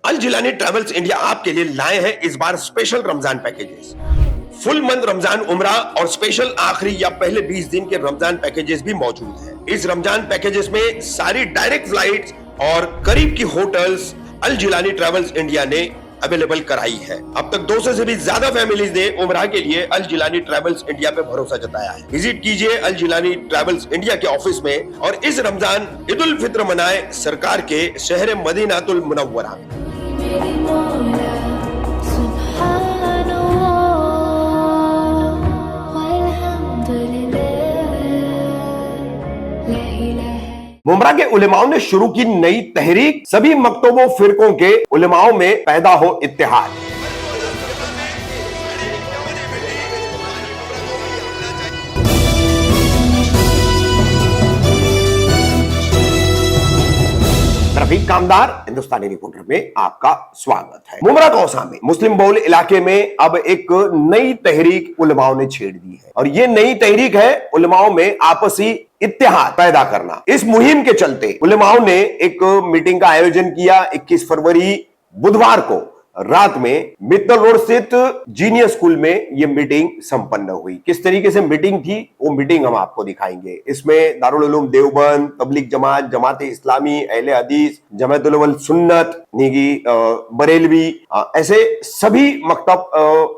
अल Jilani travels India आपके लिए लाए हैं इस बार special Ramzan packages. Full month Ramzan उम्रा और स्पेशल आखिरी या पहले 20 दिन के रमजान पैकेजेस भी मौजूद हैं। इस रमजान पैकेजेस में सारी डायरेक्ट फ्लाइट्स और करीब की होटल्स अल जिलानी ट्रैवल्स इंडिया ने अवेलेबल कराई है। अब तक 200 से भी ज्यादा फैमिलीज ने उम्रा के लिए अल जिलानी ट्रैवल्स इंडिया पे भरोसा जताया है। विजिट कीजिए अल जिलानी ट्रैवल्स इंडिया के ऑफिस में और इस रमजान ईद उल फित्र मनाए सरकार के शहर मदीनातुल मुनव्वरा में। मुमरा के उलेमाओं ने शुरू की नई तहरीक, सभी मकतबों फिरकों के उलेमाओं में पैदा हो इत्तेहाद। रफीक कामदार हिंदुस्तानी रिपोर्टर में आपका स्वागत है। मुमरा कौसा में मुस्लिम बहुल इलाके में अब एक नई तहरीक उलमाओं ने छेड़ दी है और ये नई तहरीक है उलमाओं में आपसी इत्तेहाद पैदा करना। इस मुहिम के चलते उलमाओं ने एक मीटिंग का आयोजन किया। 21 फरवरी बुधवार को रात में मित्तल रोड स्थित जीनियस स्कूल में यह मीटिंग संपन्न हुई। किस तरीके से मीटिंग थी वो मीटिंग हम आपको दिखाएंगे। इसमें दारुल उलूम देवबंद, तबलीग जमात, जमात इस्लामी, अहले हदीस, जमातुल अवल सुन्नत, निगी बरेलवी, ऐसे सभी मकतब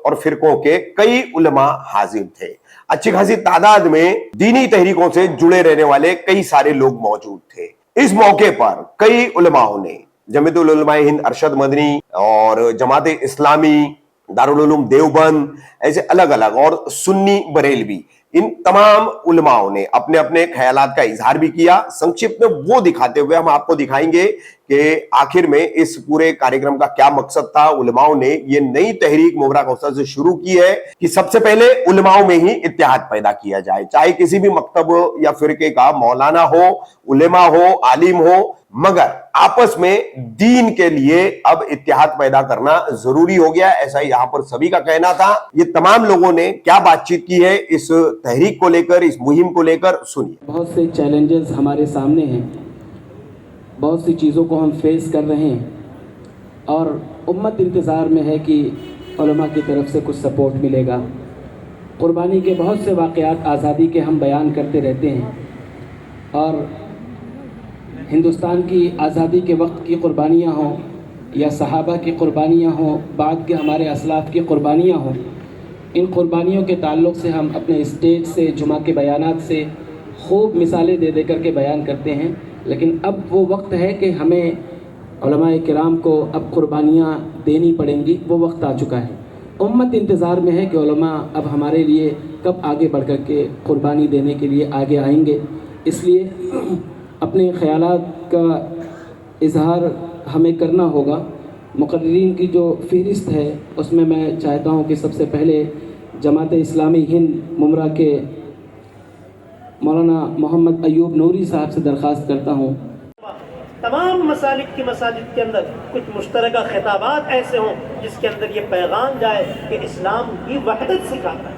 और फिरकों के कई उलमा हाजिर थे। अच्छी खासी तादाद में दीनी तहरीकों से जुड़े रहने वाले कई सारे लोग मौजूद थे। इस मौके पर कई उलमाओं ने जमीयतुल उलमाए हिंद अरशद मदनी और जमात इस्लामी, दारुल उलूम देवबंद, ऐसे अलग अलग और सुन्नी बरेलवी, इन तमाम उलमाओं ने अपने अपने ख्यालात का इजहार भी किया। संक्षिप्त में वो दिखाते हुए हम आपको दिखाएंगे कि आखिर में इस पूरे कार्यक्रम का क्या मकसद था। उलमाओं ने ये नई तहरीक मुमरा कौसर से शुरू की है कि सबसे पहले उलमाओं में ही इत्तेहाद पैदा किया जाए, चाहे किसी भी मकतब या फिरके का मौलाना हो, उलेमा हो, आलिम हो, मगर आपस में दीन के लिए अब इत्तेहाद पैदा करना जरूरी हो गया। ऐसा यहाँ पर सभी का कहना था। ये तमाम लोगों ने क्या बातचीत की है इस तहरीक को लेकर, इस मुहिम को लेकर, सुनिए। बहुत से चैलेंजेस हमारे सामने हैं, बहुत सी चीज़ों को हम फेस कर रहे हैं और उम्मत इंतज़ार में है कि उलमा की तरफ से कुछ सपोर्ट मिलेगा। कुर्बानी के बहुत से वाक़यात आज़ादी के हम बयान करते रहते हैं और हिंदुस्तान की आज़ादी के वक्त की कुर्बानियाँ हों या सहाबा की कुर्बानियाँ हों, बाद के हमारे असलाफ की कुर्बानियाँ हों, इन कुर्बानियों के ताल्लुक़ से हम अपने स्टेज से, जुमा के बयानात से खूब मिसालें दे कर के बयान करते हैं। लेकिन अब वो वक्त है कि हमें उलमाए किराम को अब कुर्बानियाँ देनी पड़ेंगी, वो वक्त आ चुका है। उम्मत इंतज़ार में है कि उलमा अब हमारे लिए कब आगे बढ़ कर के कुर्बानी देने के लिए आगे आएंगे। इसलिए अपने ख़यालात का इजहार हमें करना होगा। मुक़र्रिरीन की जो फ़हरिस्त है उसमें मैं चाहता हूँ कि सबसे पहले जमात इस्लामी हिंद मुमरा के मौलाना मोहम्मद अयूब नूरी साहब से दरख्वास्त करता हूँ तमाम मसालिक की मसाजिद के अंदर कुछ मुश्तरका खिताबात ऐसे हों जिसके अंदर ये पैगाम जाए कि इस्लाम की वहदत सिखाता है।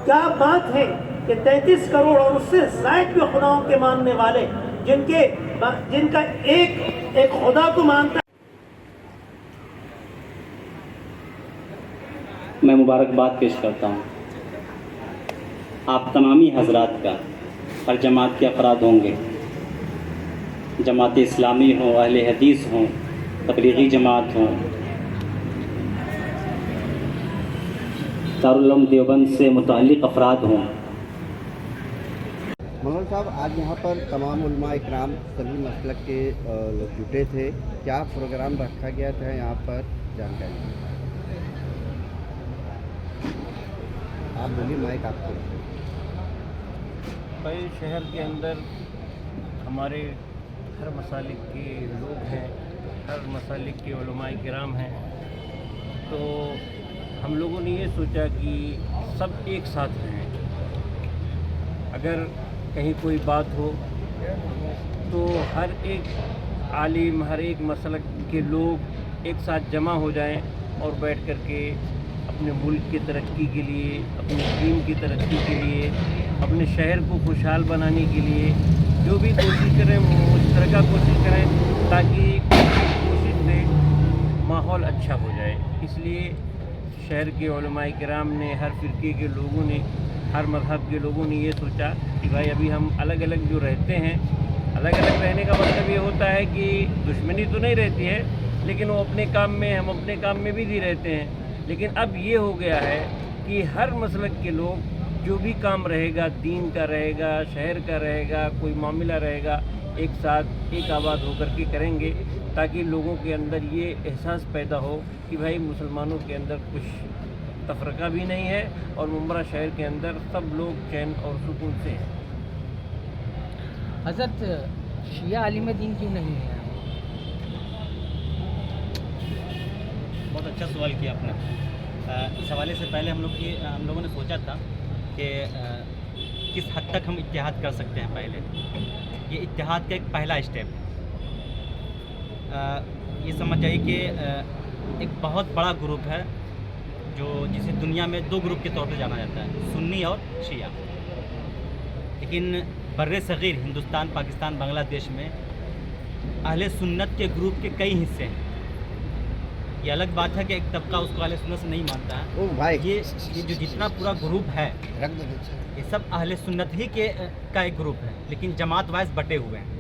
क्या बात है कि 33 करोड़ और उससे ज़ायद भी खुदाओं के मानने वाले जिनका एक खुदा को मानता है। मैं मुबारकबाद पेश करता हूँ आप तमामी हजरात का। हर जमात के अफराद होंगे, जमात इस्लामी हो, अहले हदीस हो, तबलीगी जमात हो, दारुल उलूम देवबंद से मुतअल्लिक़ अफराद हों। मौलाना साहब, आज यहाँ पर तमाम उलमा इकराम सभी मसलक के लोग जुटे थे, क्या प्रोग्राम रखा गया था यहाँ पर, जानकारी आप बोलिए, माइक आपको। भाई, शहर के अंदर हमारे हर मसालिक के लोग हैं, हर मसालिक के उलमा किराम हैं, तो हम लोगों ने ये सोचा कि सब एक साथ रहें। अगर कहीं कोई बात हो तो हर एक आलिम, हर एक मसलक के लोग एक साथ जमा हो जाएं और बैठ कर के अपने मुल्क की तरक्की के लिए, अपने दीन की तरक्की के लिए, अपने शहर को खुशहाल बनाने के लिए जो भी कोशिश करें, मुश्तरका कोशिश करें, ताकि कोशिश से माहौल अच्छा हो जाए। इसलिए शहर के उलमाए किराम ने, हर फ़िरके के लोगों ने, हर मज़हब के लोगों ने ये सोचा कि भाई अभी हम अलग अलग जो रहते हैं, अलग अलग रहने का मतलब ये होता है कि दुश्मनी तो नहीं रहती है, लेकिन वो अपने काम में, हम अपने काम में बिजी रहते हैं। लेकिन अब ये हो गया है कि हर मसलक के लोग जो भी काम रहेगा, दीन का रहेगा, शहर का रहेगा, कोई मामला रहेगा, एक साथ एक आबाद होकर के करेंगे, ताकि लोगों के अंदर ये एहसास पैदा हो कि भाई मुसलमानों के अंदर कुछ तफरका भी नहीं है और मुंब्रा शहर के अंदर सब लोग चैन और सुकून से हैं। हज़रत शिया आलिम दीन क्यों नहीं है? बहुत अच्छा सवाल किया आपने। इस हवाले से पहले हम लोगों ने सोचा था कि किस हद तक हम इत्तेहाद कर सकते हैं। पहले ये इत्तेहाद का एक पहला स्टेप है। ये समझ जाइए कि एक बहुत बड़ा ग्रुप है जिसे दुनिया में दो ग्रुप के तौर पर जाना जाता है, सुन्नी और शिया। लेकिन बर्रे सग़ीर हिंदुस्तान, पाकिस्तान, बांग्लादेश में अहले सुन्नत के ग्रुप के कई हिस्से हैं। ये अलग बात है कि एक तबका उसको अहले सुन्नत से नहीं मानता है। ओ भाई, ये जो जितना पूरा ग्रुप है, ये सब अहले सुन्नत ही का एक ग्रुप है, लेकिन जमात वाइज बटे हुए हैं।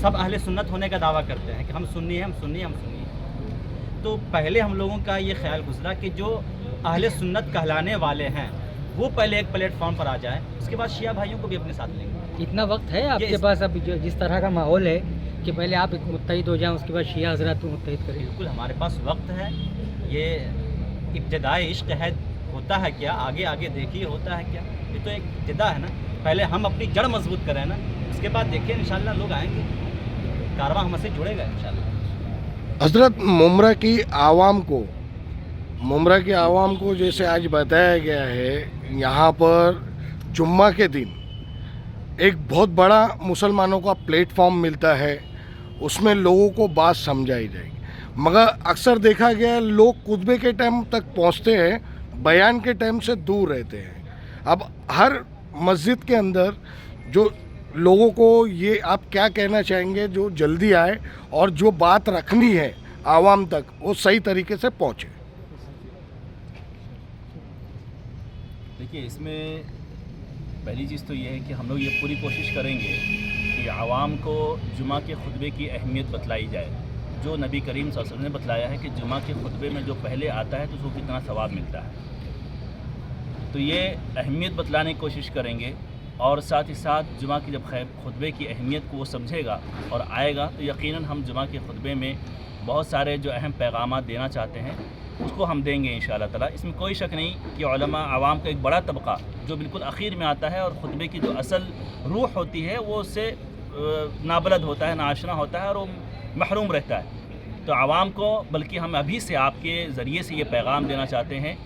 सब अहले सुन्नत होने का दावा करते हैं कि हम सुन्नी हैं, हम सुन्नी हैं, हम सुन्नी हैं। तो पहले हम लोगों का ये ख्याल गुजरा कि जो अहले सुन्नत कहलाने वाले हैं वो पहले एक प्लेटफॉर्म पर आ जाए, उसके बाद शिया भाइयों को भी अपने साथ लेंगे। इतना वक्त है आपके पास अभी जो जिस तरह का माहौल है कि पहले आप मुत्तहिद हो जाएं, उसके बाद शिया हज़रात को मुत्तहिद करें? बिल्कुल, हमारे पास वक्त है। ये इब्तिदाई इश्क है, होता है क्या, आगे आगे देखिए होता है क्या। ये तो एक इब्तिदा है ना, पहले हम अपनी जड़ मजबूत करें ना, उसके बाद देखिए इंशाल्लाह लोग आएंगे, कारवां हमसे जुड़ेगा इंशाल्लाह। हज़रत मुमरा की आवाम को जैसे आज बताया गया है, यहाँ पर जुम्मा के दिन एक बहुत बड़ा मुसलमानों का प्लेटफॉर्म मिलता है, उसमें लोगों को बात समझाई जाएगी। मगर अक्सर देखा गया है लोग खुतबे के टाइम तक पहुँचते हैं, बयान के टाइम से दूर रहते हैं। अब हर मस्जिद के अंदर जो लोगों को ये आप क्या कहना चाहेंगे जो जल्दी आए और जो बात रखनी है आवाम तक वो सही तरीके से पहुँचे? देखिए, इसमें पहली चीज़ तो ये है कि हम लोग ये पूरी कोशिश करेंगे कि आवाम को जुमा के खुतबे की अहमियत बतलाई जाए। जो नबी करीम सल्लल्लाहु अलैहि वसल्लम ने बतलाया है कि जुमा के खुतबे में जो पहले आता है तो उसको कितना सवाब मिलता है, तो ये अहमियत बतलाने की कोशिश करेंगे। और साथ ही साथ जुमा की जब खुतबे की अहमियत को वो समझेगा और आएगा तो यकीनन हम जुमा के खुतबे में बहुत सारे जो अहम पैगामात देना चाहते हैं उसको हम देंगे इंशाअल्लाह ताला। इसमें कोई शक नहीं कि उलमा आवाम का एक बड़ा तबका जो बिल्कुल आखिर में आता है और ख़ुतबे की जो असल रूह होती है वो उससे नाबलद होता है, नाआशना होता है और वो महरूम रहता है। तो आवाम को बल्कि हम अभी से आपके ज़रिए से ये पैगाम देना चाहते हैं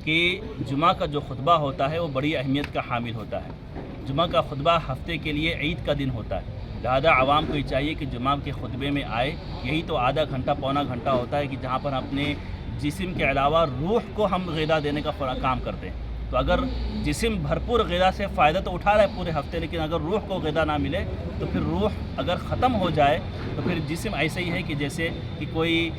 कि जुमा का जो खुतबा होता है वो बड़ी अहमियत का हामिल होता है। जुमा का खुतबा हफ्ते के लिए ईद का दिन होता है, लिहाजा आवाम को ये चाहिए कि जुमा के खुतबे में आए। यही तो आधा घंटा पौना घंटा होता है कि जहाँ पर अपने जिस्म के अलावा रूह को हम ग़िज़ा देने का काम करते हैं। तो अगर जिस्म भरपूर ग़िज़ा से फ़ायदा तो उठा रहा है पूरे हफ्ते, लेकिन अगर रूह को ग़िज़ा ना मिले तो फिर रूह अगर ख़त्म हो जाए तो फिर जिस्म ऐसे ही है कि जैसे कि कोई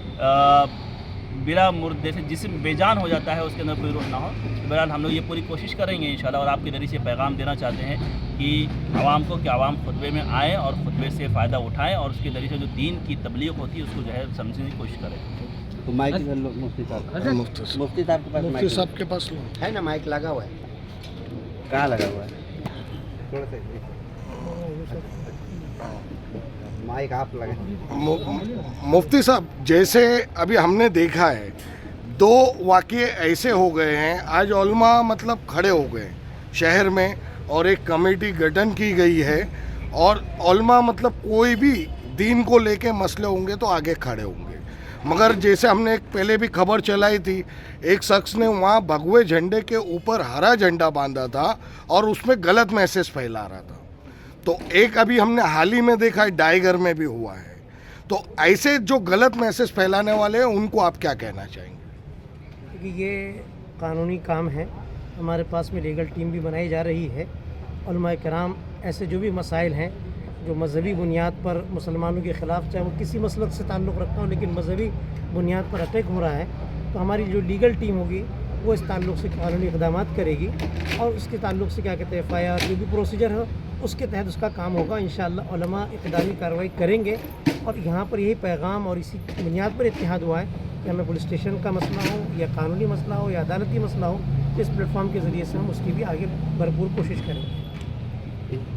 बिला मुर्द, जैसे जिस्म बेजान हो जाता है, उसके अंदर कोई रूह ना हो। तो बहरहाल हम लोग ये पूरी कोशिश करेंगे इंशाल्लाह और आपके ज़रिए से पैगाम देना चाहते हैं कि आवाम को कि आवाम खुतबे में आएँ और ख़ुतबे से फ़ायदा उठाएँ और उसके ज़रिए से जो दीन की तबलीग होती है उसको जो है समझने की कोशिश करें। तो माइक इधर लो मुफ्ती साहब। मुफ्ती साहब के पास मुफ्ती साहब के पास लो। है ना, माइक लगा हुआ है? कहाँ लगा हुआ है? थोड़ा सा माइक आप लगे। मुफ्ती साहब, जैसे अभी हमने देखा है दो वाक़ये ऐसे हो गए हैं, आज उलमा मतलब खड़े हो गए शहर में और एक कमेटी गठन की गई है और उलमा मतलब कोई भी दीन को लेके मसले होंगे तो आगे खड़े होंगे। मगर जैसे हमने एक पहले भी खबर चलाई थी, एक शख्स ने वहाँ भगवे झंडे के ऊपर हरा झंडा बांधा था और उसमें गलत मैसेज फैला रहा था। तो एक अभी हमने हाल ही में देखा है डाइगर में भी हुआ है। तो ऐसे जो गलत मैसेज फैलाने वाले हैं उनको आप क्या कहना चाहेंगे? क्योंकि ये कानूनी काम है, हमारे पास में लीगल टीम भी बनाई जा रही है। उलमाए किराम ऐसे जो भी मसाइल हैं जो मजहबी बुनियाद पर मुसलमानों के ख़िलाफ़, चाहे वो किसी मसलक से ताल्लुक़ रखता हो, लेकिन मजहबी بنیاد پر اٹیک ہو رہا ہے تو ہماری جو لیگل ٹیم ہوگی وہ اس تعلق سے قانونی اقدامات کرے گی اور اس کے تعلق سے کیا کہتے ہیں FIR جو بھی پروسیجر ہے اس کے تحت اس کا کام ہوگا. انشاءاللہ علماء اقدامی کارروائی کریں گے اور یہاں پر یہی پیغام اور اسی بنیاد پر اتحاد ہوا ہے کہ ہمیں پولیس اسٹیشن کا مسئلہ ہو یا قانونی مسئلہ ہو یا عدالتی مسئلہ ہو اس پلیٹ فارم کے ذریعے سے ہم اس کی بھی آگے بھرپور کوشش کریں گے.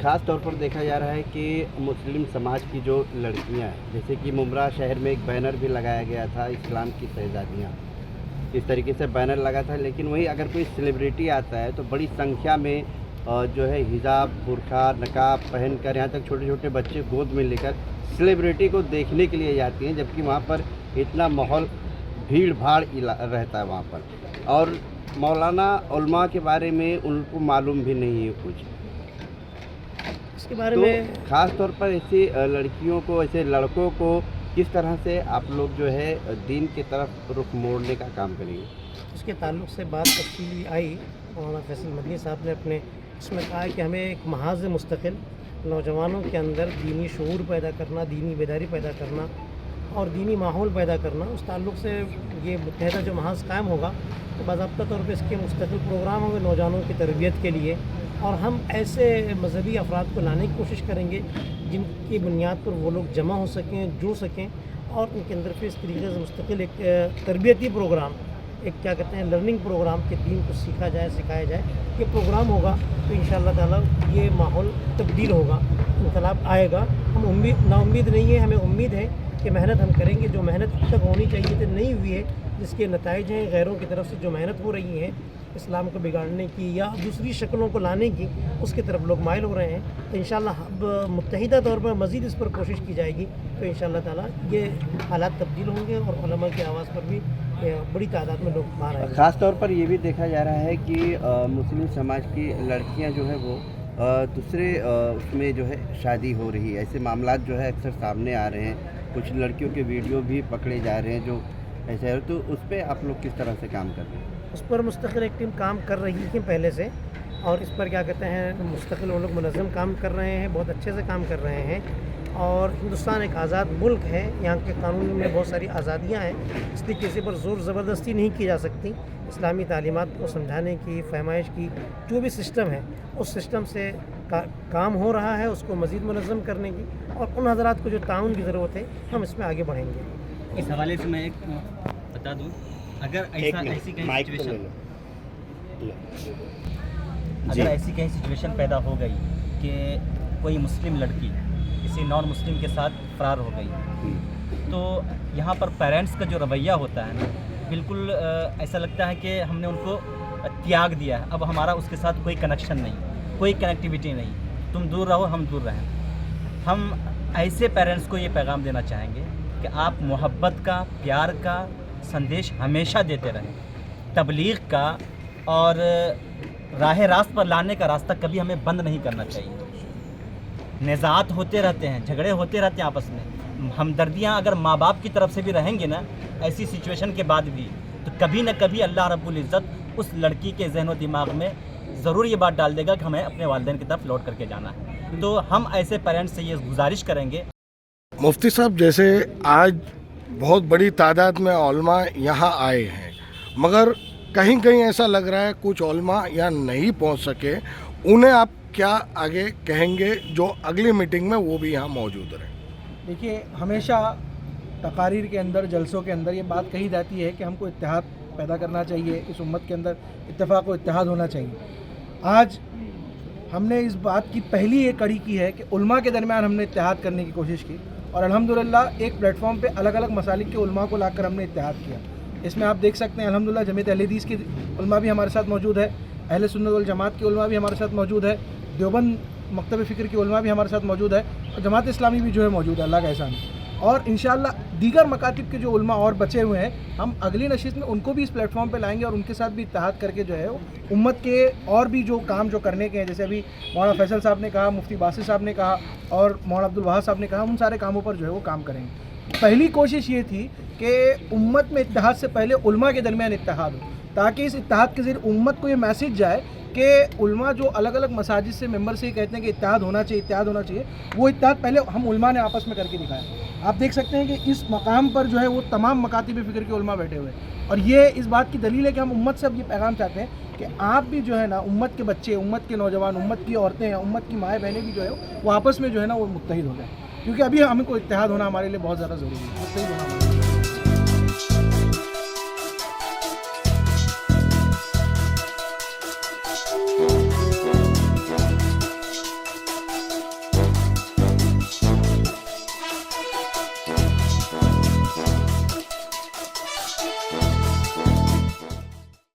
خاص طور پر دیکھا جا رہا ہے کہ مسلم سماج کی جو لڑکیاں ہیں جیسے کہ ممرا شہر میں ایک بینر بھی لگایا گیا تھا اسلام کی شہزادیاں اس طریقے سے بینر لگا تھا لیکن وہی اگر کوئی سیلیبریٹی آتا ہے تو بڑی سنکھیا میں جو ہے حجاب برقع نقاب پہن کر یہاں تک چھوٹے چھوٹے بچے گود میں لے کر سیلیبریٹی کو دیکھنے کے لیے جاتی ہیں جبکہ وہاں پر اتنا ماحول بھیڑ بھاڑ رہتا ہے وہاں پر اور مولانا علماء کے بارے میں ان کو معلوم بھی نہیں ہے کچھ. اس کے بارے تو میں خاص طور پر ایسی لڑکیوں کو ایسے لڑکوں کو کس طرح سے آپ لوگ جو ہے دین کی طرف رخ موڑنے کا کام کریں گے؟ اس کے تعلق سے بات تفصیلی آئی. مولانا فیصل مدنی صاحب نے اپنے اس میں کہا کہ ہمیں ایک محاذ مستقل نوجوانوں کے اندر دینی شعور پیدا کرنا دینی بیداری پیدا کرنا اور دینی ماحول پیدا کرنا اس تعلق سے یہ متحدہ جو محاذ قائم ہوگا تو باضابطہ طور پہ اس کے مستقل پروگرام ہوں گے نوجوانوں کی تربیت کے لیے اور ہم ایسے مذہبی افراد کو لانے کی کوشش کریں گے جن کی بنیاد پر وہ لوگ جمع ہو سکیں جڑ سکیں اور ان کے اندر پھر اس طریقے سے مستقل ایک تربیتی پروگرام ایک کیا کہتے ہیں لرننگ پروگرام کے دین کو سیکھا جائے سکھایا جائے. یہ پروگرام ہوگا تو انشاءاللہ تعالیٰ یہ ماحول تبدیل ہوگا انقلاب آئے گا. ہم نا امید نہیں ہے ہمیں امید ہے کہ محنت ہم کریں گے جو محنت اب تک ہونی چاہیے تھی نہیں ہوئی ہے جس کے نتائج ہیں غیروں کی طرف سے جو محنت ہو رہی ہے اسلام کو بگاڑنے کی یا دوسری شکلوں کو لانے کی اس کی طرف لوگ مائل ہو رہے ہیں تو انشاءاللہ اب متحدہ طور پر مزید اس پر کوشش کی جائے گی تو انشاءاللہ تعالیٰ یہ حالات تبدیل ہوں گے اور علماء کی آواز پر بھی بڑی تعداد میں لوگ باہر آئیں گے. خاص طور پر یہ بھی دیکھا جا رہا ہے کہ مسلم سماج کی لڑکیاں جو ہے وہ دوسرے اس میں جو ہے شادی ہو رہی ہے ایسے معاملات جو ہے اکثر سامنے آ رہے ہیں. کچھ لڑکیوں کے ویڈیو بھی پکڑے جا رہے ہیں جو ایسے ہے تو اس پہ آپ لوگ کس طرح سے کام کر رہے ہیں؟ اس پر مستقل ایک ٹیم کام کر رہی تھی پہلے سے اور اس پر کیا کہتے ہیں مستقل وہ لوگ منظم کام کر رہے ہیں بہت اچھے سے کام کر رہے ہیں. اور ہندوستان ایک آزاد ملک ہے یہاں کے قانون میں بہت ساری آزادیاں ہیں اس لیے کسی پر زور زبردستی نہیں کی جا سکتی. اسلامی تعلیمات کو سمجھانے کی فہمائش کی جو بھی سسٹم ہے اس سسٹم سے کام ہو رہا ہے اس کو مزید منظم کرنے کی اور ان حضرات کو جو تعاون کی ضرورت ہے ہم اس میں آگے بڑھیں گے. اس حوالے سے میں ایک بتا دوں اگر ایسی کہیں سچویشن پیدا ہو گئی کہ کوئی مسلم لڑکی کسی نان مسلم کے ساتھ فرار ہو گئی تو یہاں پر پیرنٹس کا جو رویہ ہوتا ہے نا بالکل ایسا لگتا ہے کہ ہم نے ان کو تیاگ دیا ہے اب ہمارا اس کے ساتھ کوئی کنیکشن نہیں کوئی کنیکٹیویٹی نہیں تم دور رہو ہم دور رہیں. ہم ایسے پیرنٹس کو یہ پیغام دینا چاہیں گے کہ آپ محبت کا پیار کا سندیش ہمیشہ دیتے رہیں تبلیغ کا اور راہ راست پر لانے کا راستہ کبھی ہمیں بند نہیں کرنا چاہیے. نزاعات ہوتے رہتے ہیں جھگڑے ہوتے رہتے ہیں آپس میں ہمدردیاں اگر ماں باپ کی طرف سے بھی رہیں گے نا ایسی سچویشن کے بعد بھی تو کبھی نہ کبھی اللہ رب العزت اس لڑکی کے ذہن و دماغ میں ضرور یہ بات ڈال دے گا کہ ہمیں اپنے والدین کی طرف لوٹ کر کے جانا ہے. تو ہم ایسے پیرنٹس سے یہ گزارش کریں گے. مفتی صاحب جیسے آج بہت بڑی تعداد میں علماء یہاں آئے ہیں مگر کہیں کہیں ایسا لگ رہا ہے کچھ علماء یہاں نہیں پہنچ سکے انہیں آپ کیا آگے کہیں گے جو اگلی میٹنگ میں وہ بھی یہاں موجود رہیں؟ دیکھیے ہمیشہ تقاریر کے اندر جلسوں کے اندر یہ بات کہی جاتی ہے کہ ہم کو اتحاد پیدا کرنا چاہیے اس امت کے اندر اتفاق و اتحاد ہونا چاہیے. آج ہم نے اس بات کی پہلی یہ کڑی کی ہے کہ علماء کے درمیان ہم نے اتحاد کرنے کی کوشش کی اور الحمدللہ ایک پلیٹ فارم پہ الگ الگ مسالک کے علماء کو لا کر ہم نے اتحاد کیا. اس میں آپ دیکھ سکتے ہیں الحمدللہ جمعیت اہل حدیث کی علماء بھی ہمارے ساتھ موجود ہے اہل سنت والجماعت کے علماء بھی ہمارے ساتھ موجود ہے دیوبند مکتب فکر کے علماء بھی ہمارے ساتھ موجود ہے اور جماعت اسلامی بھی جو ہے موجود ہے اللہ کا احسان ہے. اور انشاءاللہ دیگر مکاتب کے جو علماء اور بچے ہوئے ہیں ہم اگلی نشست میں ان کو بھی اس پلیٹ فارم پہ لائیں گے اور ان کے ساتھ بھی اتحاد کر کے جو ہے امت کے اور بھی جو کام جو کرنے کے ہیں جیسے ابھی مولانا فیصل صاحب نے کہا مفتی باسط صاحب نے کہا اور مولانا عبدالوہاب صاحب نے کہا ان سارے کاموں پر جو ہے وہ کام کریں گے. پہلی کوشش یہ تھی کہ امت میں اتحاد سے پہلے علماء کے درمیان اتحاد ہو ताकि इस इत्तेहाद के ज़रिए उम्मत को ये मैसेज जाए कि उलमा जो अलग अलग मसाजिद से मेंबर से कहते हैं कि इत्तेहाद होना चाहिए, वो इत्तेहाद पहले हम उलमा ने आपस में करके दिखाया। आप देख सकते हैं कि इस मकाम पर जो है वो तमाम मकातिब फ़िक्र के उलमा बैठे हुए हैं, और ये इस बात की दलील है कि हम उम्मत से अब ये पैगाम चाहते हैं कि आप भी जो है ना, उम्मत के बच्चे, उम्मत के नौजवान, उम्मत की औरतें, उम्मत की माएँ बहनें भी जो है वो आपस में जो है ना वो मुत्तहिद हो जाए, क्योंकि अभी हमें को इत्तेहाद होना हमारे लिए बहुत ज़्यादा ज़रूरी है, मुत्तहिद होना हमारे लिए।